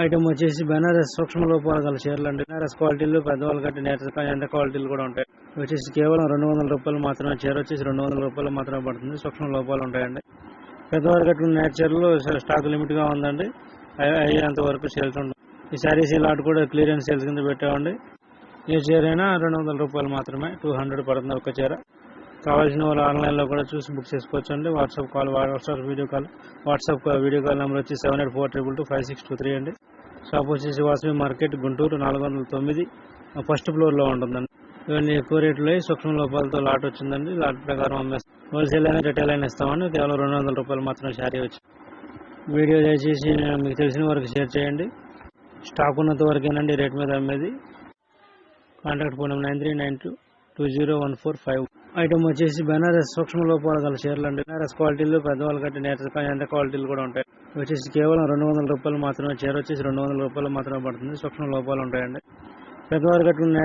Item వచ్చేసి బెనారస్ సూక్ష్మ లోపాలు గల చీరలు అండి. బెనారస్ క్వాలిటీలు పెద్దవాళ్ళు కట్టి నేత ఎంత క్వాలిటీలు కూడా ఉంటాయి. వచ్చేసి కేవలం 200 రూపాయలు మాత్రమే. చీర వచ్చేసి 200 రూపాయలు మాత్రమే పడుతుంది. సూక్ష్మ లోపాలు ఉంటాయండి. పెద్దవాళ్ళు కట్టుకున్న నేత చీరలు స్టాక్ లిమిట్ గా ఉందండి. అయ్యేంత వరకు సేల్స్ ఉంటుంది. ఈ శారీస్ లాట్ కూడా క్లియరెన్స్ సేల్స్ కింద పెట్టామండి. ఏ చీర అయినా 200 రూపాయలు మాత్రమే. 200 పడుతుంది ఒక చీర. కావాల్సిన వాళ్ళు ఆన్లైన్లో కూడా చూసి బుక్ చేసుకోవచ్చు అండి. వాట్సాప్ వీడియో కాల్ నెంబర్ వచ్చి 7842225623 అండి. షాప్ వచ్చేసి వాసవి మార్కెట్, గుంటూరు 409 ఫస్ట్ ఫ్లోర్లో ఉంటుందండి. ఇవన్నీ ఎక్కువ రేట్లో సూక్ష్మ లోపాలతో లాట్ వచ్చిందండి. లాట్ ప్రకారం అమ్మేస్తాం. హోల్సేల్ అయినా రిటైల్ అయినా ఇస్తామని. కేవలం 200 రూపాయలు మాత్రమే శారీ వచ్చి. వీడియో దయచేసి మీకు తెలిసిన వరకు షేర్ చేయండి. స్టాక్ ఉన్నంత వరకేనండి రేట్ మీద అమ్మేది. Contact phone number 9392201455. ఐటమ్ వచ్చేసి బెనారస్ సూక్ష్మ లోపాలు గల చీరలు అండి. బెనారస్ క్వాలిటీలు పెద్దవాళ్ళు కట్టి నేత ఎంత క్వాలిటీలు కూడా ఉంటాయి. వచ్చేసి కేవలం 200 రూపాయలు మాత్రమే. చీర వచ్చేసి 200 రూపాయలు మాత్రమే పడుతుంది. సూక్ష్మ లోపాలు ఉంటాయండి. పెద్దవాళ్ళు కట్టుకున్న